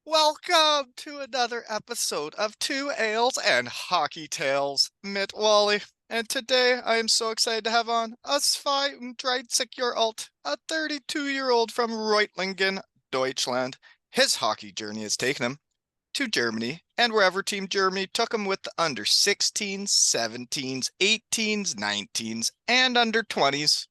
Welcome to another episode of Two Ales and Hockey Tales, mit Wally. And today I am so excited to have on a 32-Jahr-alt, a 32-year-old from Reutlingen, Deutschland. His hockey journey has taken him to Germany and wherever Team Germany took him with the under 16s, 17s, 18s, 19s, and under 20s.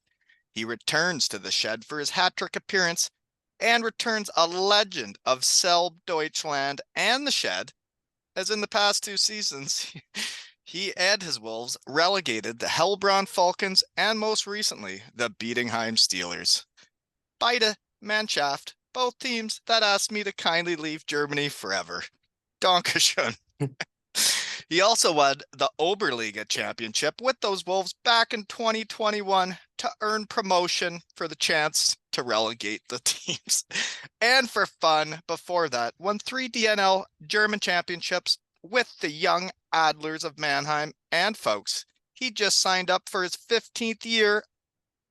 He returns to the shed for his hat-trick appearance and returns a legend of Selb, Deutschland, and the shed, as in the past two seasons, he and his Wolves relegated the Heilbronner Falkens and most recently the Bietigheim Steelers. Beide Mannschaft, both teams that asked me to kindly leave Germany forever. Dankeschön. He also won the Oberliga championship with those Wolves back in 2021 to earn promotion for the chance to relegate the teams. And for fun, before that, won 3 DNL German championships with the young Adlers of Mannheim. And folks, he just signed up for his 15th year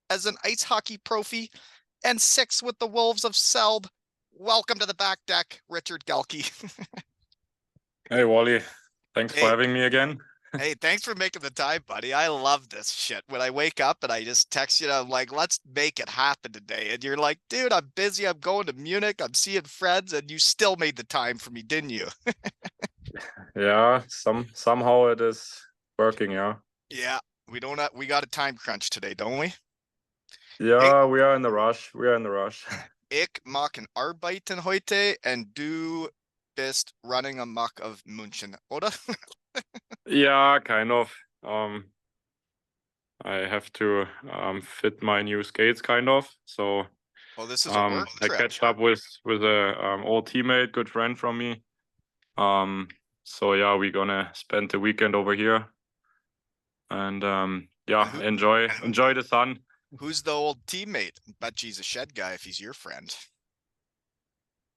as an ice hockey profi and 6 with the Wolves of Selb. Welcome to the back deck, Richard Gelke. Hey, Wally. Thanks for Hey. having me again. Hey, thanks for making the time, buddy. I love this shit. When I wake up and I just text you, I'm like, let's make it happen today. And you're like, dude, I'm busy. I'm going to Munich. I'm seeing friends. And you still made the time for me, didn't you? Yeah, somehow it is working, yeah. Yeah, we got a time crunch today, don't we? Yeah, we are in the rush. We are in the rush. Ich machen Arbeiten heute and du bist running amok of München, oder? Yeah, kind of. I have to fit my new skates, kind of. So Oh, this is a work I trip. catched up with a old teammate, good friend from me. So yeah, we're gonna spend the weekend over here, and yeah, enjoy the sun. Who's the old teammate? Bet he's a shed guy if he's your friend.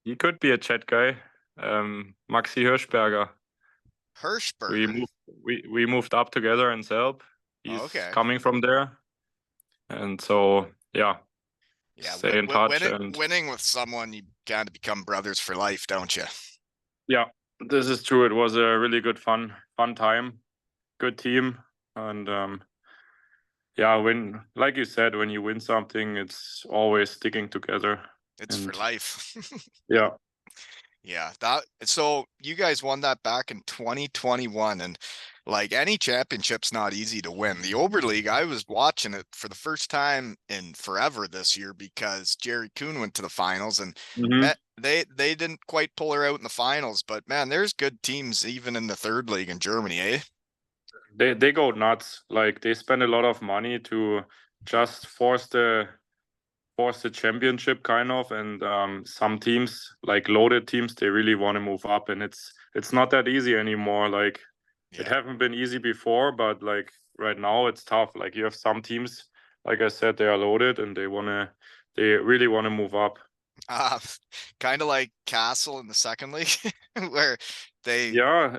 He could be a chat guy. Maxi Hirschberger. Hirschberger. We moved up together in Selb. He's coming from there, and so yeah, stay in touch. Winning with someone, you kind of become brothers for life, don't you? Yeah, this is true. It was a really good fun time, good team, and yeah, when, like you said, when you win something, it's always sticking together. It's for life. Yeah. Yeah, so you guys won that back in 2021, and like any championship's not easy to win. The Oberleague, I was watching it for the first time in forever this year because Jerry Kuhn went to the finals, and they didn't quite pull her out in the finals. But man, there's good teams even in the third league in Germany, eh? They go nuts. Like they spend a lot of money to just force the championship, kind of, and some teams, like loaded teams, they really want to move up, and it's not that easy anymore. Like it haven't been easy before, but like right now it's tough. Like you have some teams, like I said, they are loaded and they really want to move up. Kind of like Castle in the second league where yeah,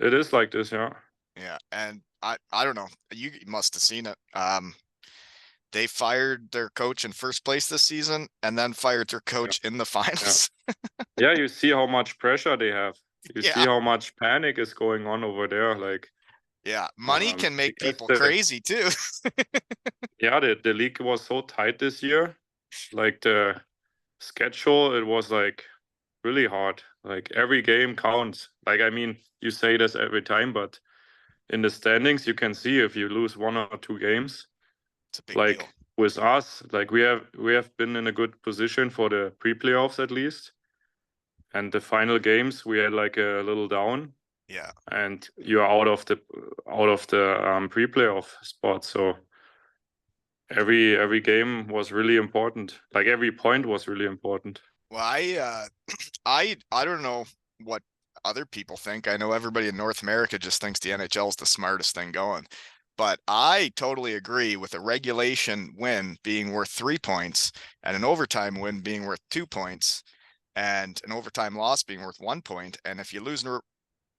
it is like this. Yeah, and I don't know, you must have seen it. They fired their coach in first place this season and then fired their coach in the finals. Yeah, you see how much pressure they have. You see how much panic is going on over there. Like, yeah, money can make people crazy too. Yeah, the league was so tight this year. Like the schedule, it was like really hard. Like every game counts. Like, I mean, you say this every time, but in the standings, you can see if you lose 1 or 2 games. It's a big like deal. With us, like we have been in a good position for the pre-playoffs at least, and the final games we had like a little down. Yeah, and you're out of the pre-playoff spot. So every game was really important. Like every point was really important. Well, I don't know what other people think. I know everybody in North America just thinks the NHL is the smartest thing going. But I totally agree with a regulation win being worth 3 points and an overtime win being worth 2 points and an overtime loss being worth 1 point. And if you lose in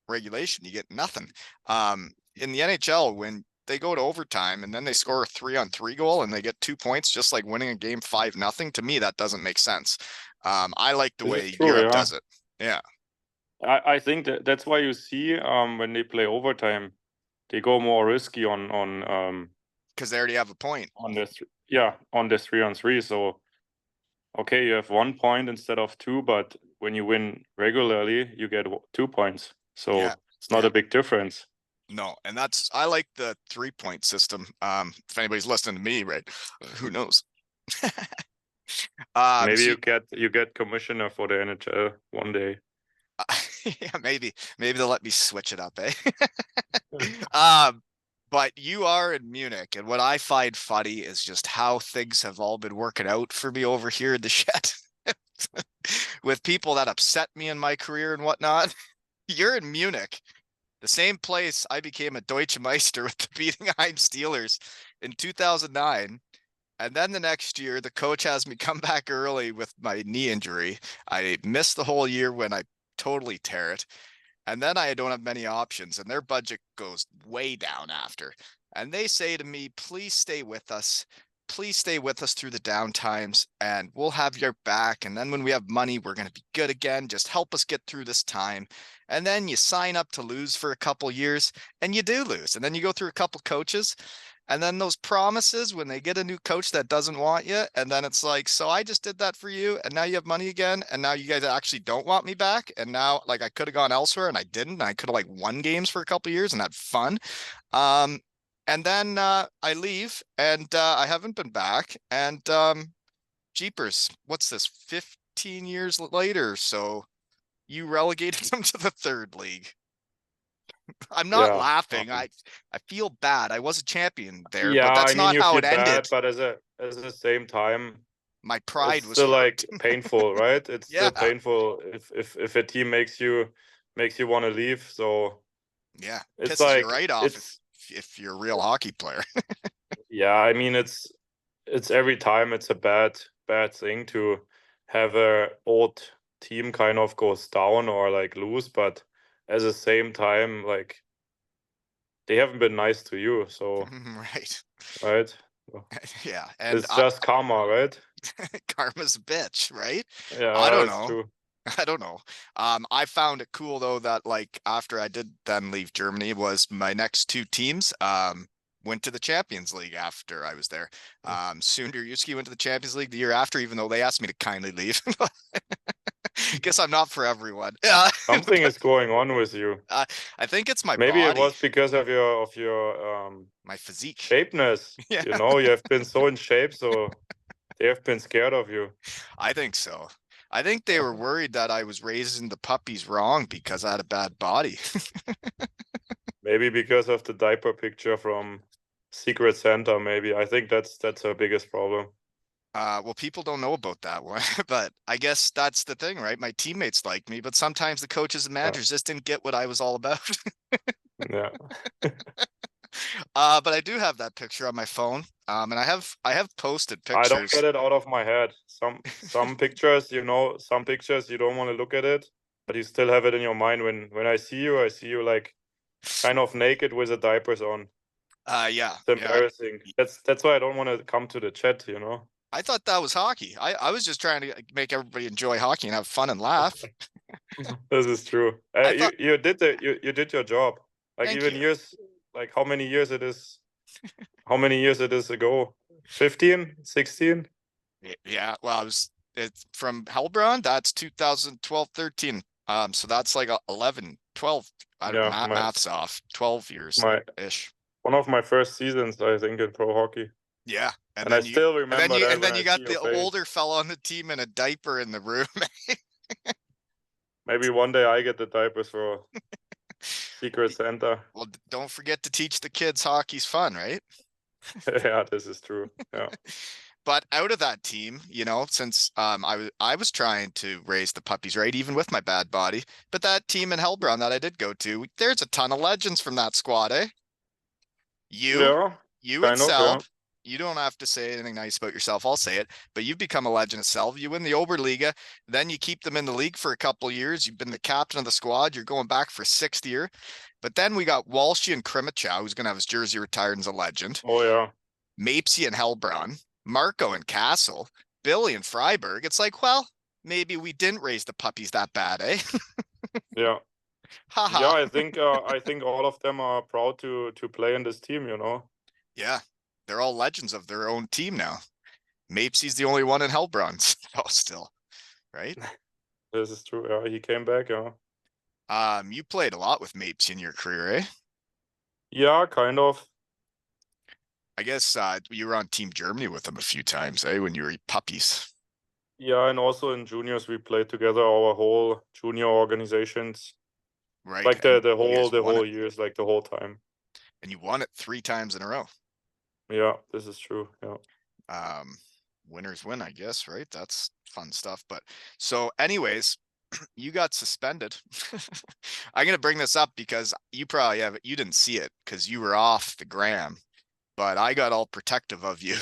regulation, you get nothing. In the NHL, when they go to overtime and then they score a 3-on-3 goal and they get 2 points, just like winning a game 5-0, to me, that doesn't make sense. I like the way Europe does it. Yeah, I think that's why you see when they play overtime, they go more risky because they already have a point. on this on this 3-on-3. So okay, you have 1 point instead of two, but when you win regularly, you get 2 points. Yeah, So it's not yeah. a big difference. No, and I like the 3-point system. If anybody's listening to me, right? Who knows? Maybe So you get commissioner for the NHL one day. yeah, maybe they'll let me switch it up, eh? Um, but you are in Munich, and what I find funny is just how things have all been working out for me over here in the shed with people that upset me in my career and whatnot. You're in Munich, the same place I became a Deutsche Meister with the Bietigheim Steelers in 2009. And then the next year, the coach has me come back early with my knee injury. I missed the whole year when I totally tear it. And then I don't have many options, and their budget goes way down after. And they say to me, please stay with us. Please stay with us through the down times, and we'll have your back. And then when we have money, we're going to be good again. Just help us get through this time. And then you sign up to lose for a couple years, and you do lose. And then you go through a couple coaches, and then those promises when they get a new coach that doesn't want you, and then it's like, so I just did that for you, and now you have money again, and now you guys actually don't want me back, and now like I could have gone elsewhere and I didn't, and I could have like won games for a couple years and had fun. Um, and then I leave, and I haven't been back, and jeepers, what's this? 15 years later, so you relegated them to the third league. I'm not Yeah. laughing. I feel bad. I was a champion there, Yeah, but I that's mean not you how feel it ended. bad, but as the same time, My it's pride was still hurt. like painful, right? It's Yeah. still painful if a team makes you want to leave. So Yeah. it's Pisses you like right off it's if you're a real hockey player. yeah, I mean it's every time it's a bad thing to have a old team kind of goes down or like lose, but at the same time, like they haven't been nice to you, so Right. right? Yeah. And It's just karma, right? karma's a bitch, right? I Yeah, don't it's know. true. I don't know. I found it cool though that like after I did then leave Germany was my next two teams went to the Champions League after I was there. Sunderjyski went to the Champions League the year after, even though they asked me to kindly leave. Guess I'm not for everyone. Yeah, Something is going on with you. I think it's my Maybe it body, was because of your my physique. shapeness. Yeah, You know, you have been so in shape, so they have been scared of you. I think so. I think they were worried that I was raising the puppies wrong because I had a bad body. Maybe because of the diaper picture from Secret Santa, maybe. I think that's her biggest problem. Well, people don't know about that one, but I guess that's the thing, right? My teammates like me, but sometimes the coaches and Yeah. managers just didn't get what I was all about. Yeah. But I do have that picture on my phone. And I have posted I don't pictures. get it out of my head. Some pictures, some pictures you don't want to look at it, but you still have it in your mind. When I see you like kind of naked with the diapers on. Yeah, It's yeah. embarrassing. That's why I don't want to come to the chat. I thought that was hockey. I was just trying to make everybody enjoy hockey and have fun and laugh. This is true. I You thought, you did your job. Like thank even you. years, like how many years it is ago? 15, 16? Yeah, well, it's from Heilbronn. That's 2012, 13. So that's like 11, 12. I don't Yeah, math's off. 12 years my ish. one of my first seasons, I think, in pro hockey. Yeah. And I still remember that And when then I you see got your the face. older fella on the team in a diaper in the room. Maybe one day I get the diapers for Secret Santa. Well, don't forget to teach the kids hockey's fun, right? Yeah, this is true. Yeah. But out of that team, since I was trying to raise the puppies right, even with my bad body. But that team in Hellbrown that I did go to, there's a ton of legends from that squad, eh? You, Yeah, you at kind of, yeah. Selb, you don't have to say anything nice about yourself. I'll say it, but you've become a legend at Selb. You win the Oberliga, then you keep them in the league for a couple years. You've been the captain of the squad. You're going back for sixth year. But then we got Walshy and Krimichow, who's going to have his jersey retired and is a legend. Oh yeah. Mapesy and Hellbron, Marco and Castle, Billy and Freiburg. It's like, well, maybe we didn't raise the puppies that bad, eh? Yeah. Yeah, Haha. I think all of them are proud to play in this team, you know. Yeah, they're all legends of their own team now. Mapesy's the only one in Heilbronn. Oh, still, right? This is true. Yeah, he came back, yeah. You played a lot with Mapes in your career, eh? Yeah, kind of. I guess you were on Team Germany with them a few times, eh? When you were puppies, Yeah, and also in juniors we played together our whole junior organizations. right? Like And the you whole guys the won whole it, years, like the whole time. and you won it 3 times in a row. Yeah, this is true. Yeah. Um, Winners win, I guess, right? That's fun stuff. But so, anyways, you got suspended. I'm gonna bring this up because you probably have you didn't see it because you were off the gram, but I got all protective of you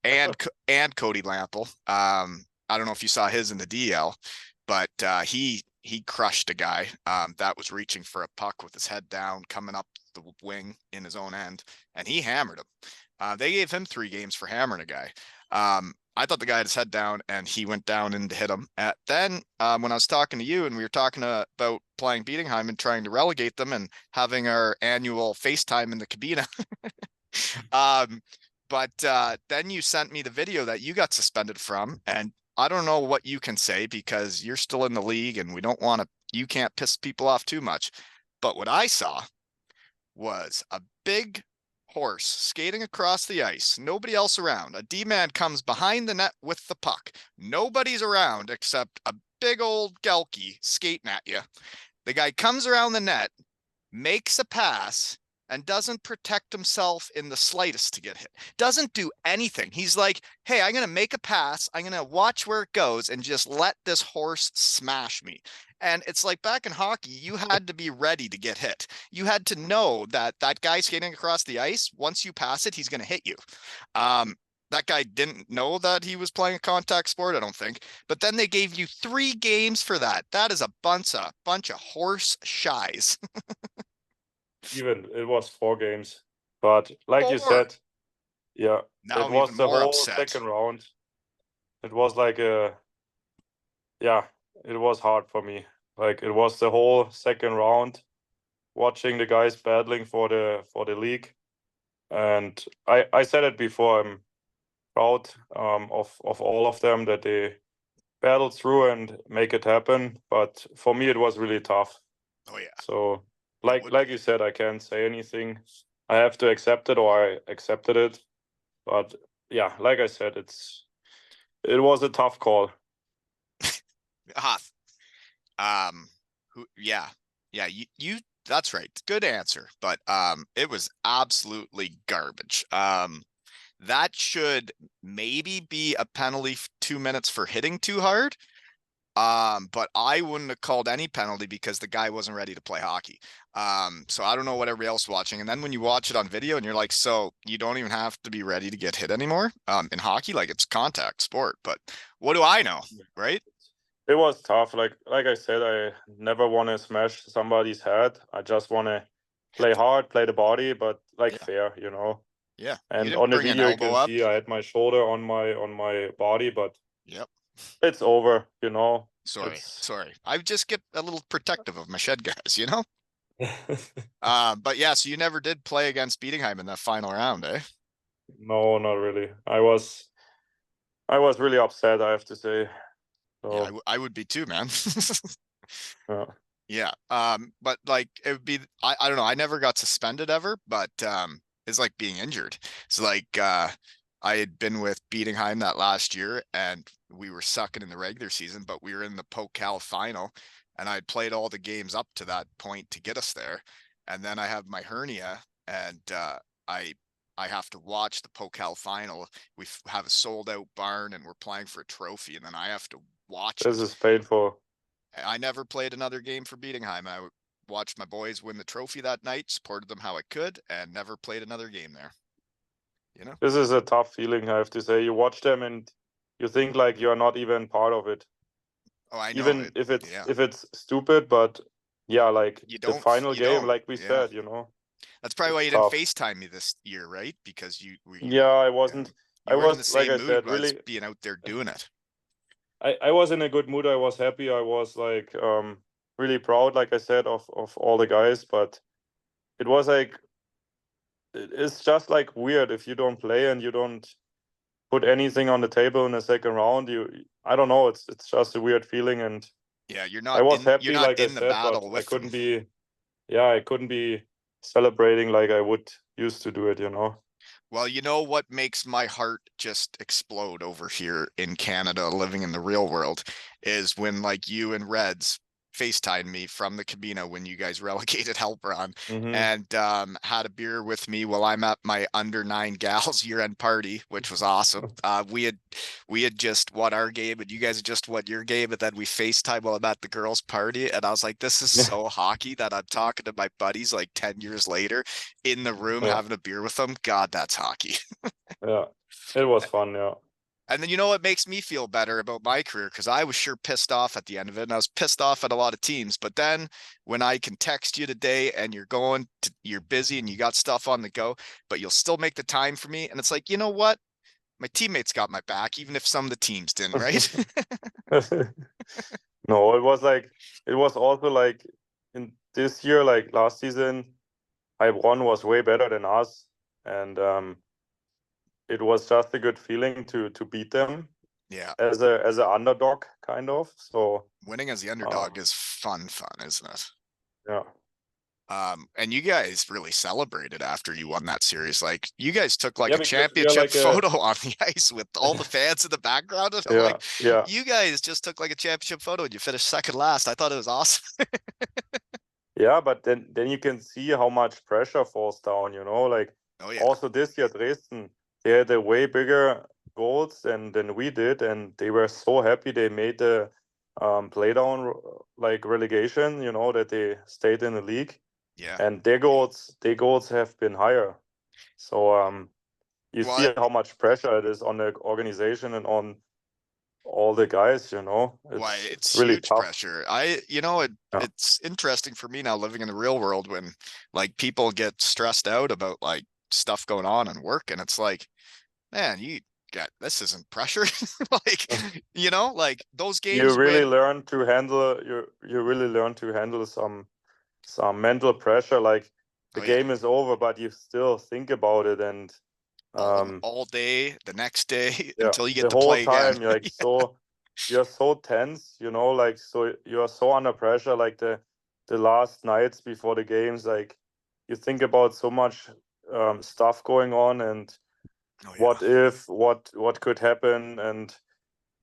and Cody Lample. I don't know if you saw his in the DL, but he crushed a guy that was reaching for a puck with his head down, coming up the wing in his own end, and he hammered him. They gave him 3 games for hammering a guy. I thought the guy had his head down, and he went down and hit him. Then when I was talking to you, and we were talking about playing Bietigheim and trying to relegate them, and having our annual FaceTime in the cabina. um, but then you sent me the video that you got suspended from, and I don't know what you can say because you're still in the league, and we don't want to. You can't piss people off too much. But what I saw was a big horse skating across the ice, nobody else around. A D-man comes behind the net with the puck. Nobody's around except a big old Gelke skating at you. The guy comes around the net, makes a pass, and doesn't protect himself in the slightest to get hit. Doesn't do anything. He's like, hey, I'm going to make a pass. I'm going to watch where it goes and just let this horse smash me. And it's like back in hockey, you had to be ready to get hit. You had to know that that guy skating across the ice, once you pass it, he's going to hit you. That guy didn't know that he was playing a contact sport, I don't think. But then they gave you 3 games for that. That is a bunch of horse shies. Even it was 4 games. But like you 4. said, yeah, Now it I'm even was the more whole upset. second round. It was like yeah, it was hard for me. Like it was the whole second round watching the guys battling for the league. And I said it before, I'm proud of all of them that they battled through and make it happen. But for me it was really tough. Oh yeah, So it would like be. you said, I can't say anything. I have to accept it, or I accepted it. But yeah, like I said, it was a tough call. Ah, who? Yeah, yeah. You. That's right. Good answer. But it was absolutely garbage. That should maybe be a penalty 2 minutes for hitting too hard. But I wouldn't have called any penalty because the guy wasn't ready to play hockey. So I don't know what everybody else watching. And then when you watch it on video and you're like, so you don't even have to be ready to get hit anymore. In hockey, like it's contact sport, but what do I know, right? It was tough. Like I said, I never want to smash somebody's head. I just want to play hard, play the body, but like Yeah, fair, you know. yeah. You And didn't on the bring an video you elbow can up. see I had my shoulder on my body, but Yep. it's over, you know. Sorry, It's sorry. I just get a little protective of my shed guys, you know. But yeah, so you never did play against Bietigheim in that final round, eh? no, not really. I was really upset, I have to say. Yeah, So I would be too, man. yeah. Yeah. But like it would be I don't know, I never got suspended ever, but it's like being injured. It's like I had been with Bietigheim that last year and we were sucking in the regular season, but we were in the Pokal final and I'd played all the games up to that point to get us there. And then I have my hernia and I I have to watch the Pokal final. We have a sold out barn and we're playing for a trophy and then I have to watch This it. is painful. I never played another game for Bietigheim. I watched my boys win the trophy that night, supported them how I could, and never played another game there. You know? This is a tough feeling, I have to say. You watch them and you think like you're not even part of it. Oh, I know Even it. if it's Yeah. if it's stupid, but yeah, like You the don't. final You game, don't. like we Yeah. said, you know, That's probably why it's you didn't tough. FaceTime me this year, right? Because you Yeah, were. I Yeah. wasn't. I You weren't in the was like same I mood said, as really. being out there doing it. I was in a good mood. I was happy. I was like really proud, like I said, of all the guys. But it was like it's just like weird if you don't play and you don't put anything on the table in the second round. I don't know. It's just a weird feeling, and Yeah, I was you're happy, not like I in the said, but battle I with them. couldn't be. Yeah, I couldn't be celebrating like I would used to do it. Well, you know what makes my heart just explode over here in Canada, living in the real world, is when like you and Reds FaceTimed me from the Cabina when you guys relegated Heilbronn Mm-hmm. and had a beer with me while I'm at my under 9 gals year-end party, which was awesome. We had just won our game and you guys had just won your game, and then we FaceTime while I'm at the girls' party, and I was like, this is Yeah, so hockey that I'm talking to my buddies like 10 years later in the room yeah, having a beer with them. God, that's hockey. yeah. It was fun. Yeah. And then you know what makes me feel better about my career? Because I was sure pissed off at the end of it, and I was pissed off at a lot of teams. But then when I can text you today and you're busy and you got stuff on the go, but you'll still make the time for me. And it's like, you know what? My teammates got my back, even if some of the teams didn't, right? No, it was also like in this year, like last season, Heilbronn was way better than us, and it was just a good feeling to beat them Yeah. as a underdog, kind of. So Winning as the underdog um, is fun, isn't it? yeah, And you guys really celebrated after you won that series. Like you guys took like yeah, a because we are championship like a photo on the ice with all the fans in the background. And I'm yeah, like, yeah, you guys just took like a championship photo and you finished second last. I thought it was awesome. yeah. But then you can see how much pressure falls down. Like Oh yeah. also this year Dresden, they had a way bigger goals than we did, and they were so happy they made the playdown like relegation. That they stayed in the league, Yeah. and their goals have been higher. So you Well, see how much pressure it is on the organization and on all the guys. why It's it's really huge tough. pressure. Yeah. It's interesting for me now living in the real world when like people get stressed out about like stuff going on and work, and it's like, man, you got this isn't pressure. Like, like those You games really when learn to handle you really learn to handle some mental pressure. Like the oh yeah, game is over, but you still think about it, and um, all day, the next day yeah, until you get the to whole play again. time you're so tense. Like so you're so under pressure. Like the last nights before the games, like you think about so much stuff going on, and Oh yeah. what if what could happen, and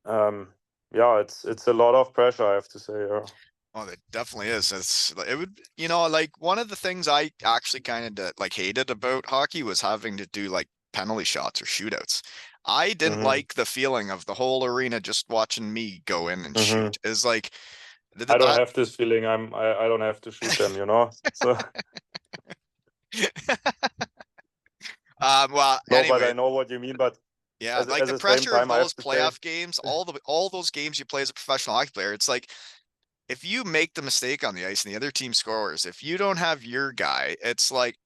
um, yeah, it's a lot of pressure, I have to say. Yeah. Oh, it definitely is. It would, like one of the things I actually kind of like hated about hockey was having to do like penalty shots or shootouts. I didn't Hmm. like the feeling of the whole arena just watching me go in and Hmm. shoot. Is like I don't that. have this feeling. I don't have to shoot them. So Well, no, but anyway, I know what you mean. But yeah, as like at the the same pressure of time, I have those to say, playoff games, all those games you play as a professional hockey player, it's like if you make the mistake on the ice and the other team scores, if you don't have your guy, it's like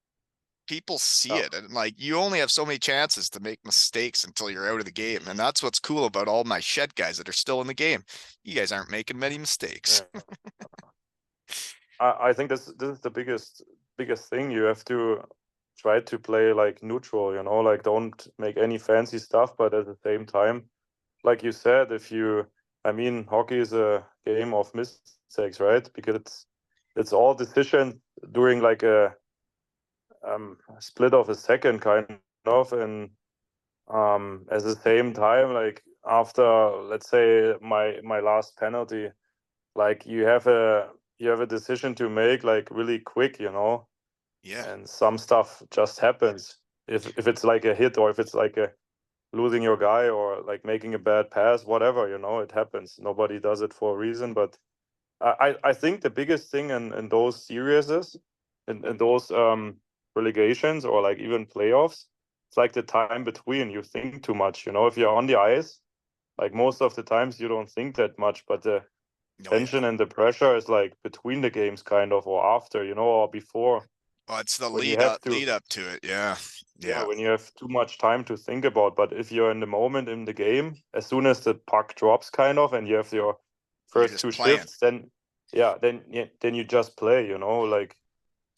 people see yeah, it and like you only have so many chances to make mistakes until you're out of the game. And that's what's cool about all my shed guys that are still in the game. You guys aren't making many mistakes. yeah. I think this is the biggest thing. You have to try to play like neutral. Like don't make any fancy stuff, but at the same time, like you said, I mean, hockey is a game of mistakes, right? Because it's all decisions during like a split of a second, kind of, and at the same time, like after, let's say, my last penalty, like you have a decision to make like really quick, Yeah. and some stuff just happens. If it's like a hit, or if it's like a losing your guy, or like making a bad pass, whatever, it happens. Nobody does it for a reason. But I think the biggest thing in those series is in those relegations, or like even playoffs, it's like the time between. You think too much. If you're on the ice, like most of the times you don't think that much, but the Oh yeah. tension and the pressure is like between the games, kind of, or after, or before, Well, it's the when you have to. lead up to it. Yeah. Yeah, Yeah. when you have too much time to think about. But if you're in the moment in the game, as soon as the puck drops, kind of, and you have your You're first just two playing. shifts, then then you just play. Like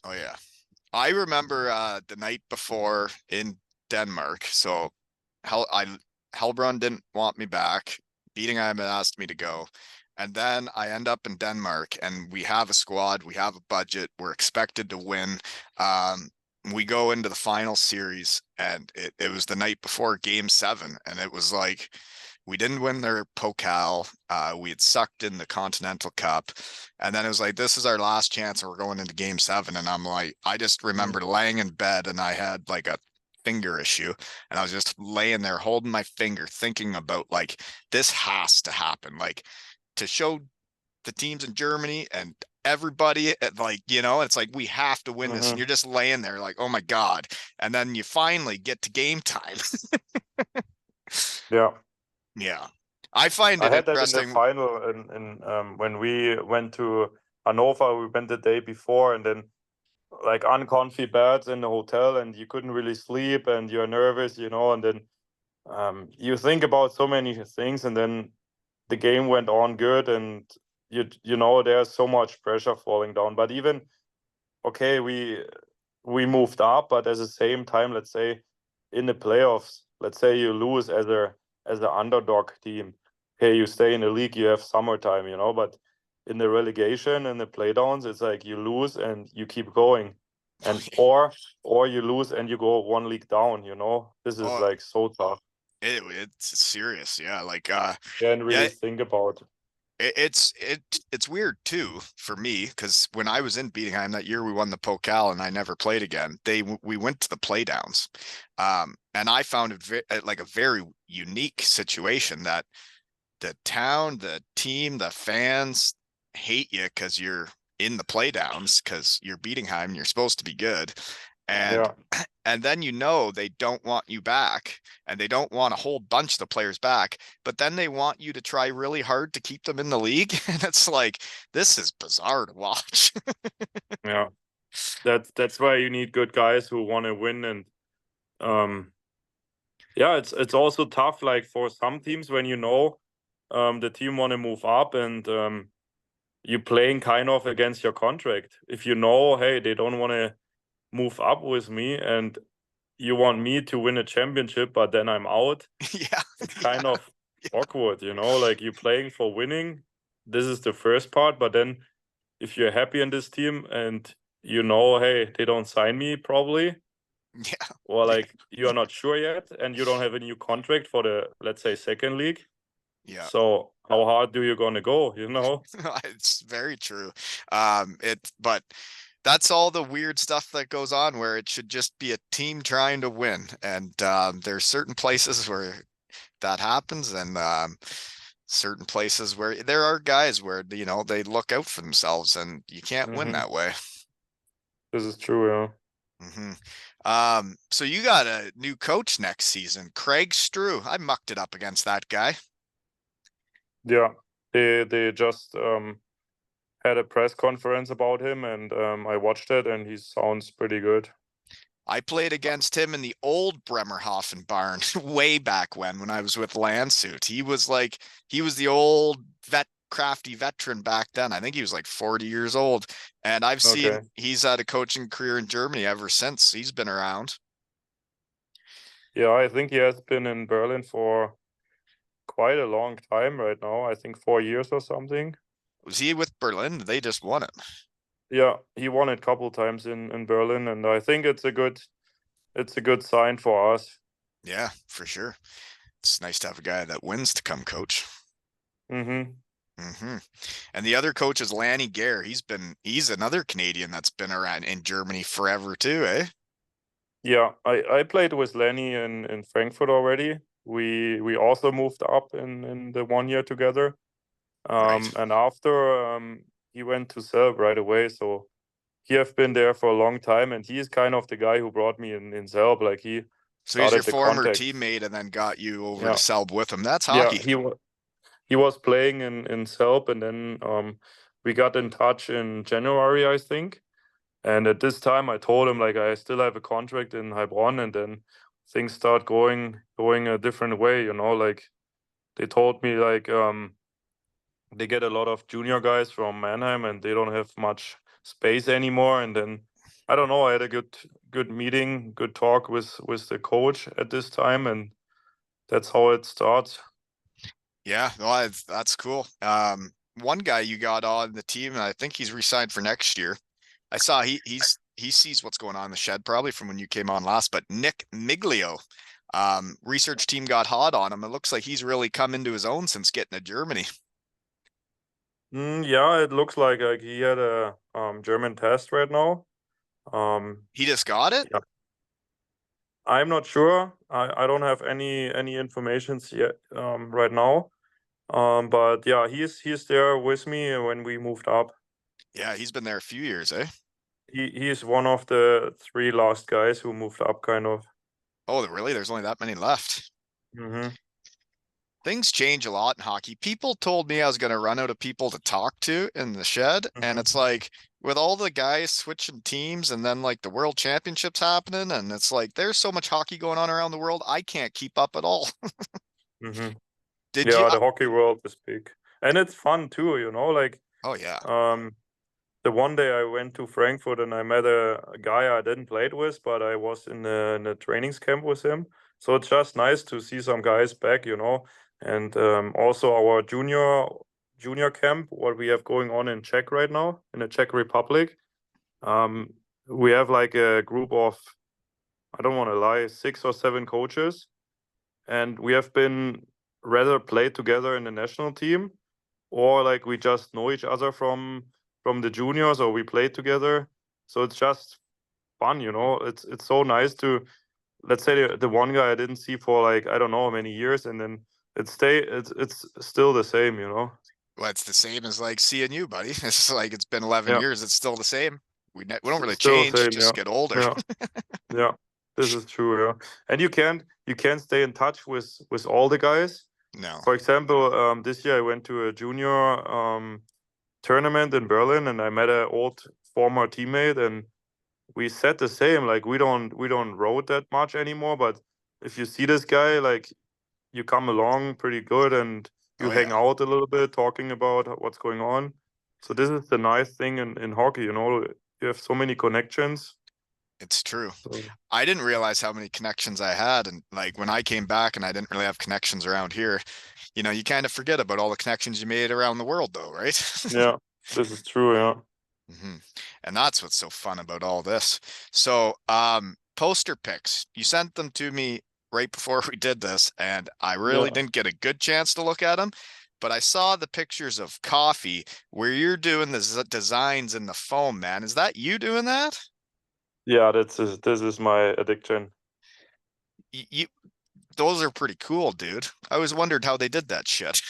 Oh yeah. I remember the night before in Denmark. So Heilbronn didn't want me back. Bietigheim had asked me to go. And then I end up in Denmark and we have a squad, we have a budget, we're expected to win. Um, we go into the final series and it was the night before game 7. And it was like we didn't win their Pokal. We had sucked in the Continental Cup. And then it was like, this is our last chance, and we're going into game 7. And I'm like, I just remember laying in bed and I had like a finger issue. And I was just laying there holding my finger, thinking about like, this has to happen. Like to show the teams in Germany and everybody, like, it's like, we have to win this. And mhm. you're just laying there like, oh my God. And then you finally get to game time. Yeah. Yeah. I find I it had that in the interesting. final, and when we went to Hannover, we went the day before, and then like uncomfy beds in the hotel, and you couldn't really sleep, and you're nervous, and then you think about so many things, and then the game went on good, and there's so much pressure falling down. But even okay, we moved up, but at the same time, let's say in the playoffs, let's say you lose as an underdog team. Okay, you stay in the league, you have summertime, but in the relegation and the playdowns, it's like you lose and you keep going. And or you lose and you go one league down. This is Oh, like so tough. it's serious. Yeah. Like, Can't really yeah, think about. it's weird too for me because when I was in Bietigheim that year, we won the Pokal and I never played again. We went to the playdowns, and I found it like a very unique situation that the town, the team, the fans hate you because you're in the playdowns because you're Bietigheim and you're supposed to be good, and Yeah. and then they don't want you back and they don't want a whole bunch of the players back, but then they want you to try really hard to keep them in the league. And it's like, this is bizarre to watch. Yeah. That's why you need good guys who want to win. And um yeah, it's also tough, like for some teams, when the team want to move up, and you playing kind of against your contract. If hey, they don't want to move up with me, and you want me to win a championship, but then I'm out, Yeah. it's kind Yeah. of awkward, like you playing for winning. This is the first part, but then if you're happy in this team and hey, they don't sign me probably, Yeah. or Yeah. like you're not sure yet, and you don't have a new contract for the, let's say, second league. Yeah. So how hard do you gonna go? It's very true. But that's all the weird stuff that goes on where it should just be a team trying to win. And there's certain places where that happens, and certain places where there are guys where they look out for themselves, and you can't win Hmm. that way. This is true, yeah. Hmm. So you got a new coach next season, Craig Strew. I mucked it up against that guy. Yeah, they just had a press conference about him, and I watched it, and he sounds pretty good. I played against him in the old Bremerhaven barn way back when I was with Landsuit. He was the old crafty veteran back then. I think he was like 40 years old. And I've seen Okay. he's had a coaching career in Germany ever since. He's been around. Yeah, I think he has been in Berlin for quite a long time right now. I think 4 years or something. Was he with Berlin? They just won it. Yeah, he won it a couple times in Berlin, and I think it's a good sign for us. Yeah, for sure. It's nice to have a guy that wins to come coach. Mm-hmm. Hmm. And the other coach is Lanny Gare. He's another Canadian that's been around in Germany forever too, eh? Yeah, I played with Lenny in Frankfurt already. We also moved up in the 1 year together. Right. And after he went to Selb right away. So he have been there for a long time, and he is kind of the guy who brought me in Selb. Like he So he's your started the former contact. teammate and then got you over to Yeah, Selb with him. That's yeah. hockey. He was playing in Selb, and then we got in touch in January, I think. And at this time, I told him like I still have a contract in Heilbronn, and then things start going a different way. Like they told me like they get a lot of junior guys from Mannheim, and they don't have much space anymore. And then I don't know. I had a good meeting, good talk with the coach at this time, and that's how it starts. Yeah, well, that's cool. One guy you got on the team, and I think he's re-signed for next year. I saw he sees what's going on in the shed probably from when you came on last, but Nick Miglio, research team got hot on him. It looks like he's really come into his own since getting to Germany. Yeah, it looks like he had a German test right now. He just got it? Yeah, I'm not sure. I don't have any informations yet right now. But yeah, he's there with me when we moved up. Yeah, he's been there a few years, eh? He's one of the three last guys who moved up, kind of. Oh, really? There's only that many left. Mm-hmm. Things change a lot in hockey. People told me I was going to run out of people to talk to in the shed, and it's Mm-hmm. like with all the guys switching teams and then like the world championships happening, and it's like there's so much hockey going on around the world, I can't keep up at all. Mm-hmm. Did you? Yeah, the hockey world is big, and it's fun too. Like Oh yeah. um, the one day I went to Frankfurt and I met a guy I didn't play with, but I was in a trainings camp with him. So it's just nice to see some guys back. And also our junior camp, what we have going on in Czech right now, in the Czech Republic. Um, we have like a group of, I don't want to lie, 6 or 7 coaches, and we have been rather played together in the national team, or like we just know each other from the juniors, or we played together. So it's just fun. It's so nice to, let's say, the one guy I didn't see for like I don't know how many years, and then it's still the same. Well, it's the same as like seeing you, buddy. It's like it's been 11 Yeah, years. It's still the same. We don't really still the change, same. Yeah, just get older. yeah, yeah. This is true. Yeah, and you can't stay in touch with all the guys. No. For example, this year I went to a junior tournament in Berlin, and I met an old former teammate, and we said the same. Like we don't road that much anymore, but if you see this guy, like you come along pretty good, and you Oh hang yeah, out a little bit, talking about what's going on. So this is the nice thing in hockey. You have so many connections. it's true. So I didn't realize how many connections I had. And like when I came back and I didn't really have connections around here, you kind of forget about all the connections you made around the world though, right? yeah, this is true. Yeah, hmm And that's what's so fun about all this. So, poster pics, you sent them to me right before we did this, and I really yeah, didn't get a good chance to look at them. But I saw the pictures of coffee where you're doing the designs in the foam, man. Is that you doing that? yeah. This is my addiction. You, those are pretty cool, dude. I always wondered how they did that shit.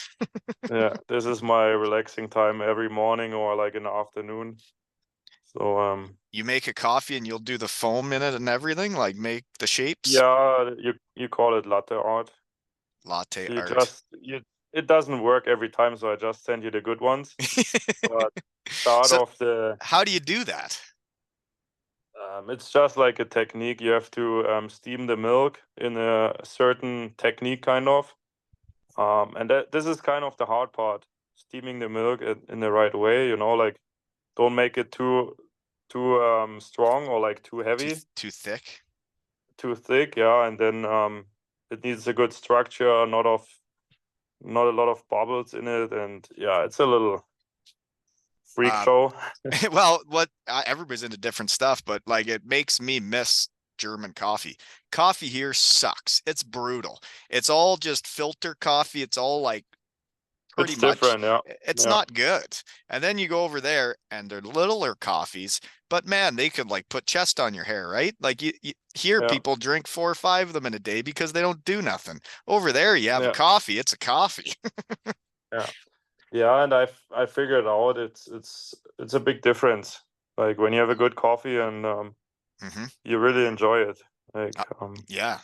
Yeah, this is my relaxing time every morning or like in the afternoon. So You make a coffee and you'll do the foam in it and everything, like make the shapes. yeah, you call it latte art. Latte You art. just you it doesn't work every time, so I just send you the good ones. But start So, of the how do you do that? it's just like a technique. You have to steam the milk in a certain technique, kind of. And this is kind of the hard part, steaming the milk in the right way. Like don't make it too strong or like too Too heavy, too thick? too thick. Yeah, and then it needs a good structure, not a lot of bubbles in it, and yeah, it's a little freak Um, show. well, what everybody's into different stuff, but like it makes me miss German coffee. Coffee here sucks. It's brutal. It's all just filter coffee. It's all like pretty It's much different, yeah. it's Yeah, not good. And then you go over there and they're littler coffees, but man, they could like put chest on your hair, right? Like you hear yeah, people drink 4 or 5 of them in a day because they don't do nothing. Over there, you have a yeah, coffee, it's a coffee. yeah, yeah. And I figured out it's a big difference. Like when you have a good coffee, and hmm you really enjoy it. Like Uh, yeah,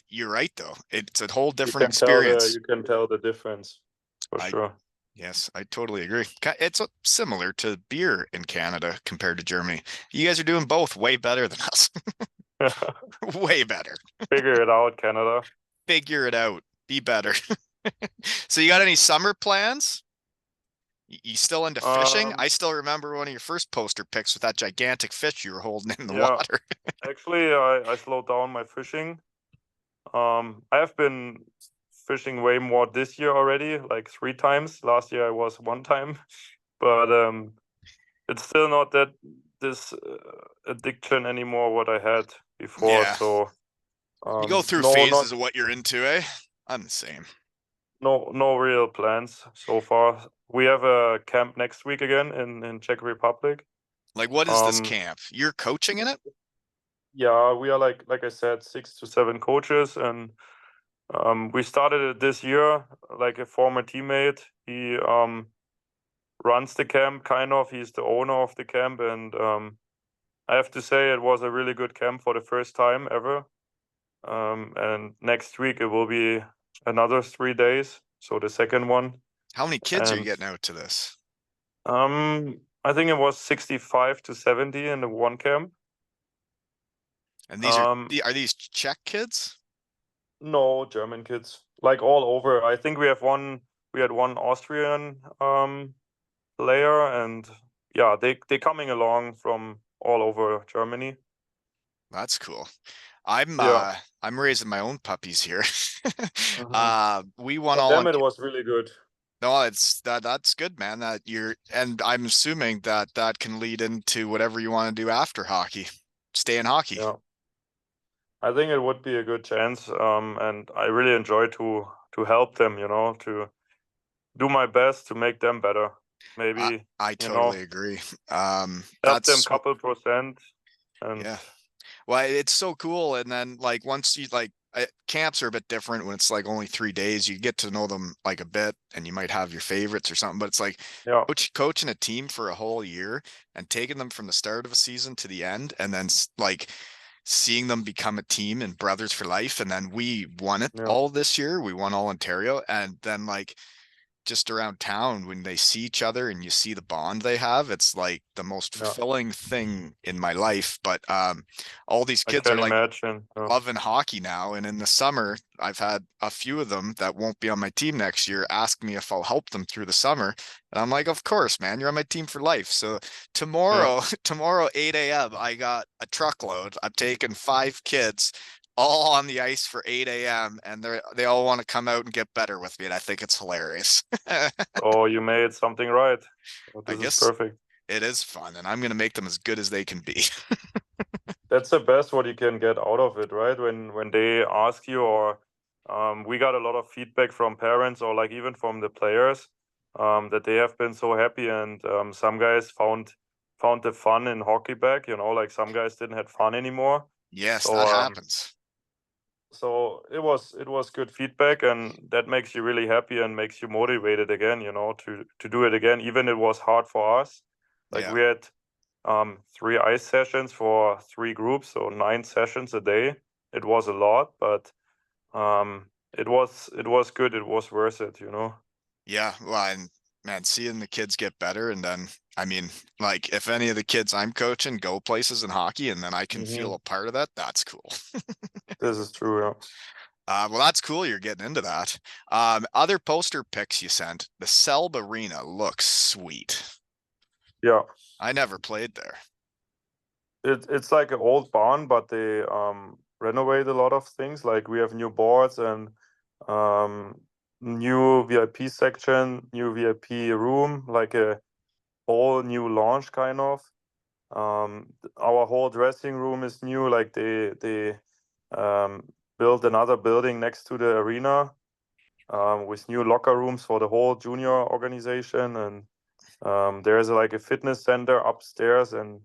you're right though. It's a whole you different can tell the experience. you can tell the difference for I sure. Yes, I totally agree. It's similar to beer in Canada compared to Germany. You guys are doing both way better than us. Way better. Figure it out, Canada. Figure it out. Be better. So you got any summer plans? You still into fishing? I Um, still remember one of your first poster pics with that gigantic fish you were holding in the yeah, water. actually, I slowed down my fishing. I have been fishing way more this year already, like 3 times. Last year I was 1 time, but it's still not that this addiction anymore what I had before. Yeah. So You go through no, not phases of what you're into, eh? I'm the same. no real plans so far. We have a camp next week again in Czech Republic. Like, what is this Um, camp? You're coaching in it? yeah, we are like I said, 6 to 7 coaches, and we started it this year. Like a former teammate, he runs the camp kind of. He's the owner of the camp, and I have to say it was a really good camp for the first time ever. And next week it will be another 3 days, so the second one. How many kids are you And getting out to this? I think it was 65 to 70 in the one camp. And Um, are these Czech kids? no German kids, like all over. I think we had one Austrian player, and yeah, they coming along from all over Germany. That's cool. Yeah. I'm raising my own puppies here. Hmm. We won For all them on it was really good. no, that's good, man. That you're and I'm assuming that that can lead into whatever you want to do after hockey. Stay in hockey. Yeah. I think it would be a good chance, and I really enjoy to help them, to do my best to make them better. I Maybe, I you know, totally agree. help them That's couple percent, and yeah. Well, it's so cool. And then like once you like camps are a bit different when it's like only 3 days. You get to know them like a bit, and you might have your favorites or something. But it's like yeah, coaching a team for a whole year and taking them from the start of a season to the end, and then like seeing them become a team and brothers for life. And then we won it yeah, all this year. We won all Ontario, and then like just around town when they see each other and you see the bond they have, it's like the most yeah. fulfilling thing in my life. But all these I kids are can like imagine. Yeah, loving hockey now. And in the summer, I've had a few of them that won't be on my team next year ask me if I'll help them through the summer. And I'm like, of course, man, you're on my team for life. So yeah, tomorrow, 8 a.m., I got a truckload. I'm taking 5 kids all on the ice for 8 a.m. and they all want to come out and get better with me. And I think it's hilarious. oh, you made something right. Oh, I this is guess perfect. it is fun, and I'm going to make them as good as they can be. That's the best what you can get out of it, right? When they ask you, or we got a lot of feedback from parents, or like even from the players, that they have been so happy, and some guys found the fun in hockey back. Like some guys didn't have fun anymore. Yes, So that happens. so it was good feedback, and that makes you really happy and makes you motivated again. To do it again, even it was hard for us. Like Yeah. we had 3 ice sessions for 3 groups, so 9 sessions a day. It was a lot, but it was good. It was worth it. Yeah, well, and man, seeing the kids get better, and then I mean, like if any of the kids I'm coaching go places in hockey, and then I can feel Hmm. a part of that, that's cool. This is true. Yeah. Well, that's cool. You're getting into that. Other poster pics you sent. The Selb Arena looks sweet. Yeah. I never played there. It's like an old barn, but they renovate a lot of things. Like we have new boards and um, new VIP section, new VIP room, like a whole new lounge kind of. Our whole dressing room is new. Like they um, built another building next to the arena with new locker rooms for the whole junior organization, and there's like a fitness center upstairs, and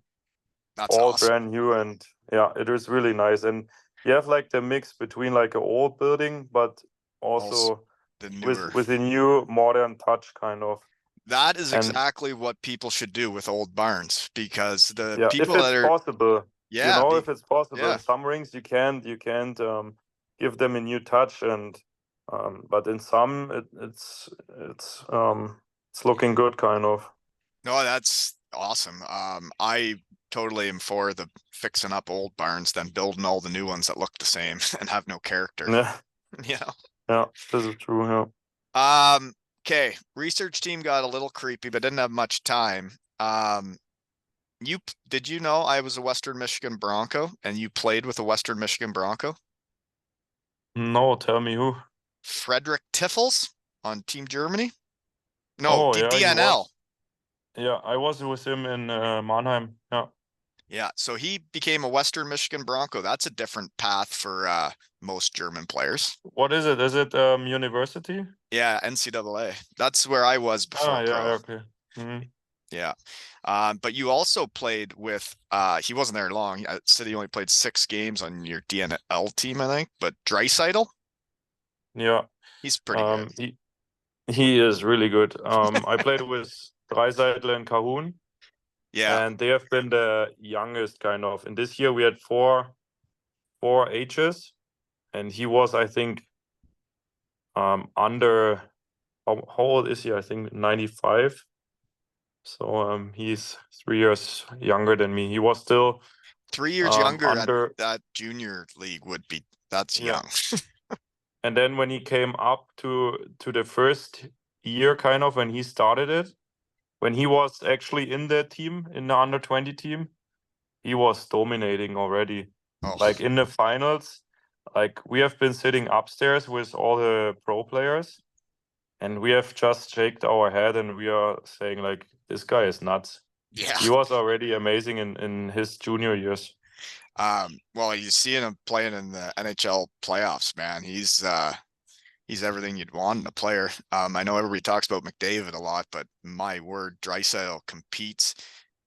That's all awesome. brand new. And yeah, it is really nice. And you have like the mix between like an old building, but Also, also the with newer. with a new modern touch kind of. That is And exactly what people should do with old barns because the yeah, if people it's that are, possible, yeah, if it's possible. In yeah, some rings you can't give them a new touch, and but in some it's it's looking good, kind of. No, that's awesome. I totally am for the fixing up old barns, then building all the new ones that look the same and have no character. Yeah, You know. yeah, this is true. Yeah. Okay. Research team got a little creepy, but didn't have much time. Did you know I was a Western Michigan Bronco and you played with a Western Michigan Bronco? No, tell me who. Frederick Tiffels on Team Germany? No, Oh yeah, he DNL. was. Yeah, I was with him in Mannheim. Yeah. Yeah, so he became a Western Michigan Bronco. That's a different path for most German players. What is it? Is it university? Yeah, NCAA. That's where I was before Ah, yeah, pro. okay. Hmm. Yeah. But you also played with he wasn't there long. I said he only played 6 games on your DNL team, I think. But Dreisaitl, Yeah. he's pretty good. He is really good. I played with Dreisaitl and Kahun, Yeah. and they have been the youngest kind of. And this year we had four ages, and he was, I think, under how old is he? I think 95. So he's 3 years younger than me. He was still 3 years younger at under, that junior league would be that's yeah. young. And then when he came up to the first year, kind of when he started it, when he was actually in the team, in the under 20 team, he was dominating already. Oh, Like in the finals, like we have been sitting upstairs with all the pro players, and we have just shaked our head and we are saying like, this guy is nuts. yeah. He was already amazing in his junior years. Well, you see him playing in the NHL playoffs, man. He's everything you'd want in a player. I know everybody talks about McDavid a lot, but my word, Draisaitl competes.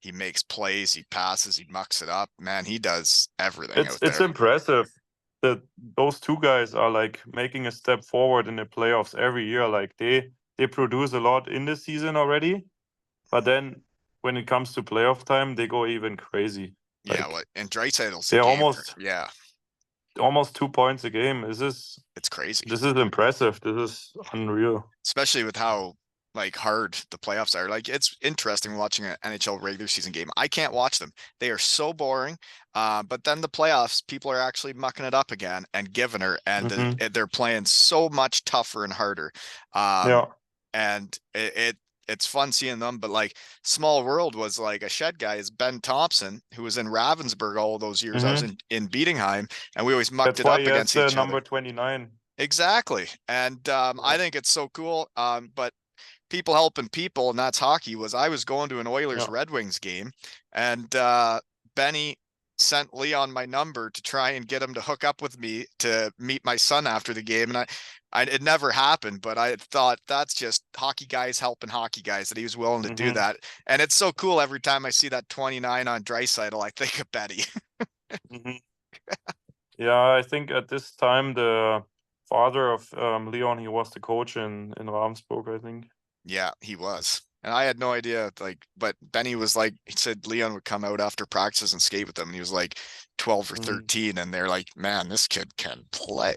He makes plays, he passes, he mucks it up. Man, he does everything out It's there. impressive that those two guys are like making a step forward in the playoffs every year. Like they produce a lot in the season already, but then when it comes to playoff time, they go even crazy. Yeah, Like what and Draisaitl's a they're game. almost 2 points a game. It's crazy. This is impressive. This is unreal. Especially with how like hard the playoffs are. Like it's interesting watching an NHL regular season game. I can't watch them. They are so boring. But then the playoffs, people are actually mucking it up again and giving her, and Hmm. they're playing so much tougher and harder. Um, Yeah. and it's fun seeing them. But like Small World was like a shed guy is Ben Thompson, who was in Ravensburg all those years. I was Hmm. in Bietigheim, and we always mucked That's it why up he has against the each other. number 29. Exactly. And I think it's so cool. But people helping people, and that's hockey, was I was going to an Oilers Yeah. Red Wings game, and Benny sent Leon my number to try and get him to hook up with me to meet my son after the game. And it never happened, but I thought that's just hockey guys helping hockey guys that he was willing to do Hmm. that. And it's so cool every time I see that 29 on Draisaitl, I think of Betty. Hmm. Yeah, I think at this time the father of Leon, he was the coach in Ravensburg, I think. Yeah, he was. And I had no idea, like, but Benny was like, he said Leon would come out after practices and skate with them. And he was like 12 or Hmm. 13. And they're like, man, this kid can play.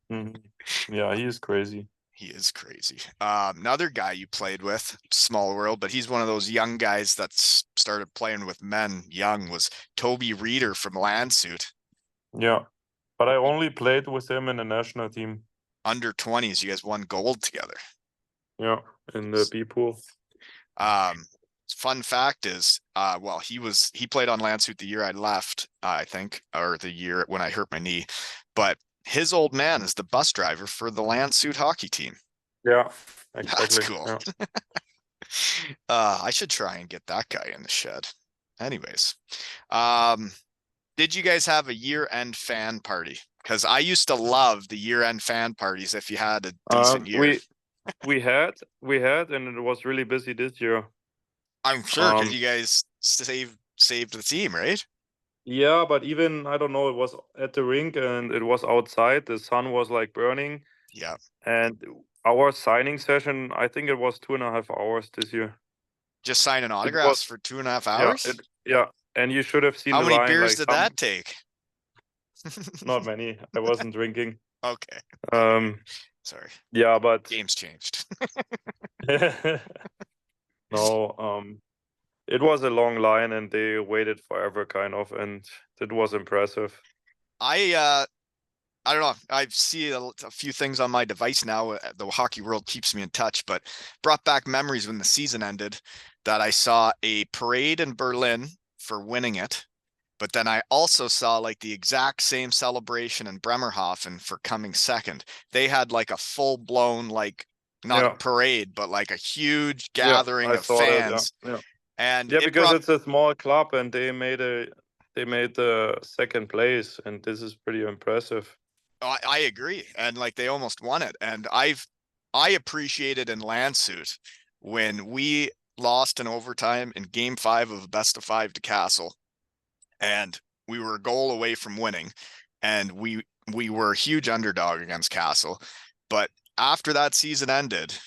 Hmm. Yeah, he is crazy. He is crazy. Another guy you played with, small world, but he's one of those young guys that started playing with men young was Toby Reeder from Landshut. Yeah, but I only played with him in the national team. Under 20s, you guys won gold together. Yeah, in the B pool. Um, Fun fact is, well, he played on Landshut the year I left, I think, or the year when I hurt my knee. But his old man is the bus driver for the Landshut hockey team. Yeah, That's exactly. cool. Yeah. I should try and get that guy in the shed. Anyways, um, did you guys have a year-end fan party? Because I used to love the year-end fan parties if you had a decent Um, year. we we had, and it was really busy this year. I'm sure because Um, you guys saved the team, right? yeah, but even I don't know, it was at the rink and it was outside. The sun was like burning, Yeah. and our signing session, I think it was 2.5 hours this year. Just signing It was autographs for 2.5 yeah, hours? yeah, and you should have seen How the many line. beers Like did that take? not many. I wasn't drinking. Okay. Um, Sorry. Yeah, but Game's changed. no, it was a long line and they waited forever, kind of, and it was impressive. I don't know. I see a few things on my device now. The hockey world keeps me in touch, but brought back memories when the season ended that I saw a parade in Berlin for winning it. But then I also saw like the exact same celebration in Bremerhaven for coming second. They had like a full blown, like not a Yeah, parade, but like a huge yeah, gathering I of saw that. Yeah, fans. yeah, And yeah, it because brought it's a small club and they made the second place, and this is pretty impressive. I agree. And like they almost won it. And I appreciated in Landshut when we lost in overtime in game 5 of a best of 5 to Castle. And we were a goal away from winning. And we were a huge underdog against Castle. But after that season ended,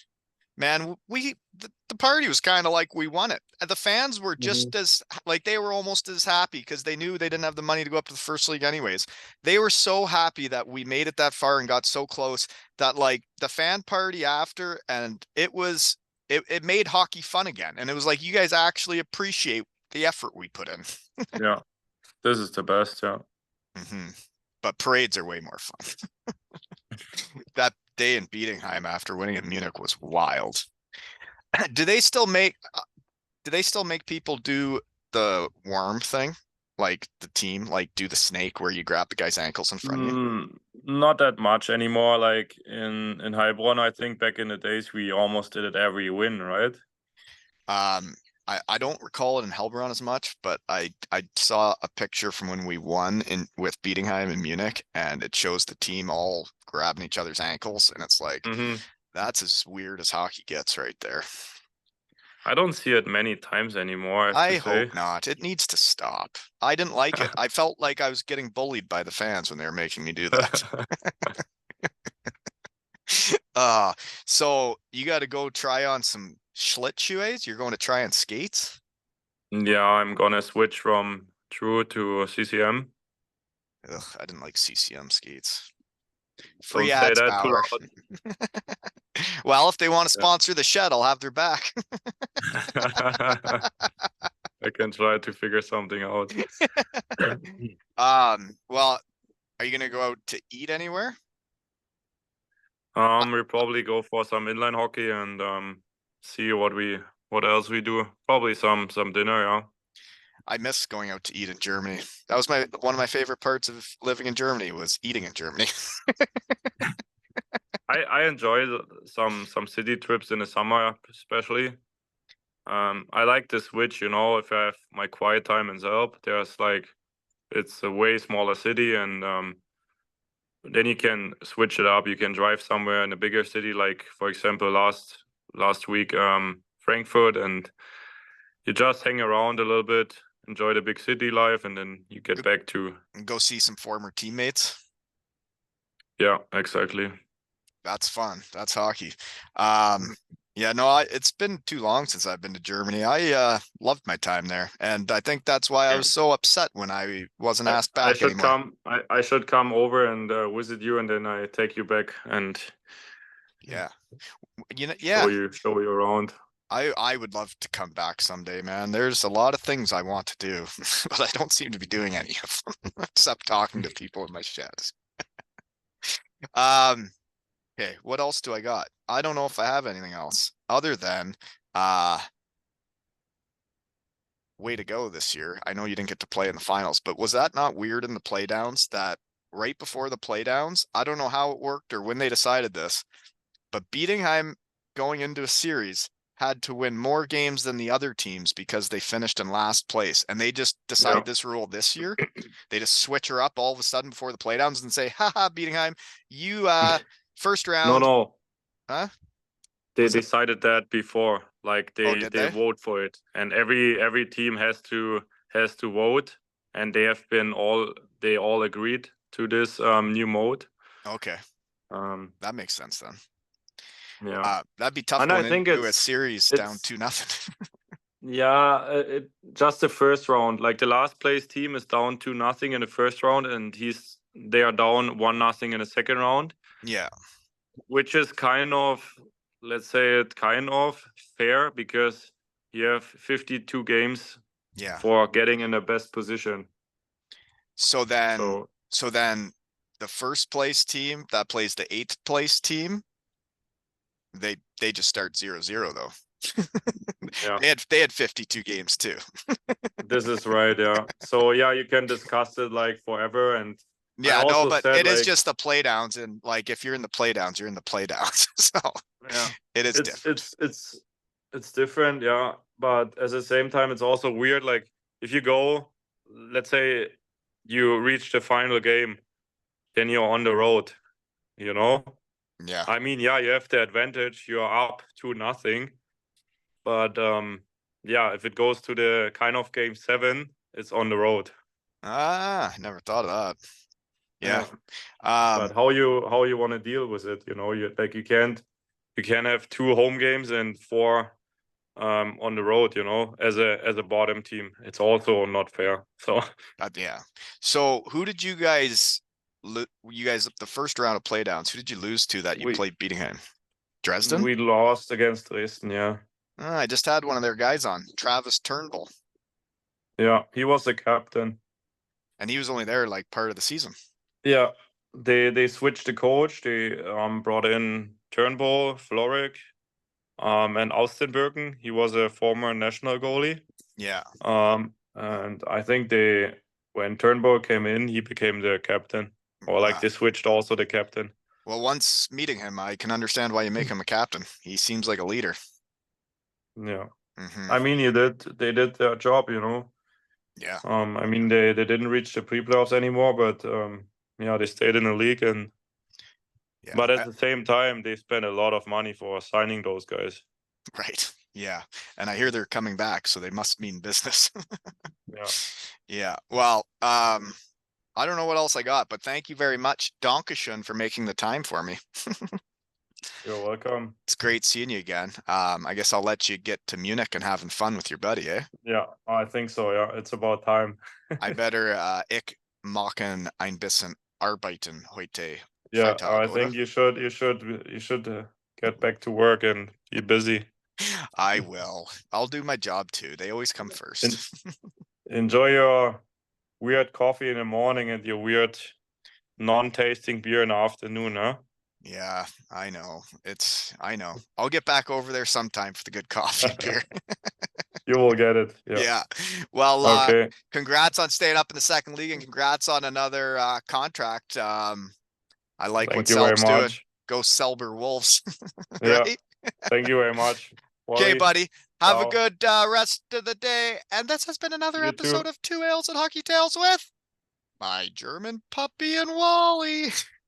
man, the party was kind of like we won it. The fans were Hmm. just as like they were almost as happy because they knew they didn't have the money to go up to the first league anyways. They were so happy that we made it that far and got so close that like the fan party after and it made hockey fun again. And it was like you guys actually appreciate the effort we put in. Yeah, this is the best. Yeah. Mm-hmm. But parades are way more fun. That day in Bietigheim after winning in Munich was wild. Do they still make do they still make people do the worm thing? Like the team, like do the snake where you grab the guy's ankles in front of you? Not that much anymore. Like in Heilbronn, I think back in the days we almost did it every win, right? Um, I don't recall it in Heilbronn as much, but I saw a picture from when we won in with Bietigheim in Munich, and it shows the team all grabbing each other's ankles, and it's like Hmm. that's as weird as hockey gets right there. I don't see it many times anymore, I have to I say. hope not. It needs to stop. I didn't like it. I felt like I was getting bullied by the fans when they were making me do that. Uh, so you got to go try on some Schlittschuhs. You're going to try on skates. Yeah, I'm gonna switch from True to CCM. Ugh, I didn't like CCM skates. Free Don't say ads that too power. Well, if they want to loud. sponsor the shed, I'll have their back. Yeah. I can try to figure something out. Well, are you gonna go out to eat anywhere? We'll probably go for some inline hockey and see what else we do. Probably some dinner, yeah. I miss going out to eat in Germany. That was my one of my favorite parts of living in Germany was eating in Germany. I enjoy some city trips in the summer, especially. I like the switch, you know, if I have my quiet time in Selb, there's like it's a way smaller city and then you can switch it up. You can drive somewhere in a bigger city, like for example last week Frankfurt, and you just hang around a little bit, enjoy the big city life, and then you get back to Go see some former teammates. yeah, exactly. That's fun. That's hockey. Um, yeah, no, it's been too long since I've been to Germany. I loved my time there, and I think that's why I Yeah. was so upset when I wasn't I, asked I back should anymore. come. I should come over and visit you, and then I take you back and Yeah. show Yeah, you around. I would love to come back someday, man. There's a lot of things I want to do, but I don't seem to be doing any of them except talking to people in my sheds. Um, okay, what else do I got? I don't know if I have anything else other than uh way to go this year. I know you didn't get to play in the finals, but was that not weird in the playdowns that right before the playdowns? I don't know how it worked or when they decided this, but Bietigheim going into a series had to win more games than the other teams because they finished in last place. And they just Yeah. decided this rule this year. They just switch her up all of a sudden before the playdowns and say, haha, Bietigheim, you first No, round, no. huh? They Was that decided that before. Like oh, they did they they? vote for it, and every team has to vote, and they all agreed to this new mode. Okay. Um, That makes sense then. yeah, That'd be tough and I going think into a series down it's 2-0. yeah, just the first round. Like the last place team is down 2-0 in the first round, and they are down 1-0 in the second round. Yeah. which is kind of, let's say it kind of fair because you have 52 games Yeah. for getting in the best position. So then, So so then the first place team that plays the 8th place team, they just start 0-0 though. yeah, They had 52 games too. this is right. Yeah. So yeah, you can discuss it like forever. And I Yeah, no, also but said it is like, just the playdowns, and like if you're in the playdowns, you're in the playdowns. So yeah, it is it's different. it's it's it's different. Yeah, but at the same time, it's also weird. Like if you go, let's say you reach the final game, then you're on the road. You know, Yeah. I mean, yeah, you have the advantage. You're up to nothing. But yeah, if it goes to the kind of game 7, it's on the road. Ah, never thought of that. Yeah. Yeah. But how you want to deal with it, you know, you can't have 2 home games and 4 on the road, you know, as a bottom team. It's also not fair. So Yeah. So who did you guys the first round of playdowns, who did you lose to that you we played Bietigheim? Dresden? we lost against Dresden, yeah. I just had one of their guys on, Travis Turnbull, Yeah, he was the captain. and he was only there like part of the season. Yeah. They switched the coach. They brought in Turnbull, Floric, and Austenbürgen. He was a former national goalie. Yeah. And I think when Turnbull came in, he became the captain, or like they switched also the captain. Well, once meeting him, I can understand why you make him a captain. He seems like a leader. Yeah, Hmm. I mean, they did their job, you know. Yeah. I mean, they didn't reach the pre-playoffs anymore, but yeah, they stayed in the league, and Yeah. but at the same time, they spent a lot of money for signing those guys. Right. Yeah. And I hear they're coming back, so they must mean business. Yeah, Yeah. Well, I don't know what else I got, but thank you very much, Dankeschön, for making the time for me. you're welcome. It's great seeing you again. I guess I'll let you get to Munich and having fun with your buddy, eh? Yeah, I think so. Yeah, it's about time. I better ich machen ein bisschen arbeiten heute Yeah, Freitag, I oder? think you should get back to work and be busy. I will. I'll do my job too. They always come En- first. Enjoy your weird coffee in the morning and your weird non-tasting beer in the afternoon, huh? Yeah, I know. I know. I'll get back over there sometime for the good coffee and beer. You will get it. Yeah. Yeah. Well, Okay. congrats on staying up in the second league and congrats on another contract. I like what Thank you very Selb's doing. much. Go Selber Wolves, Yeah. right? Thank you very much, Okay, Wally. buddy. Have a Ciao. good rest of the day. And this has been another You episode too. of Two Ales and Hockey Tales with my German puppy and Wally.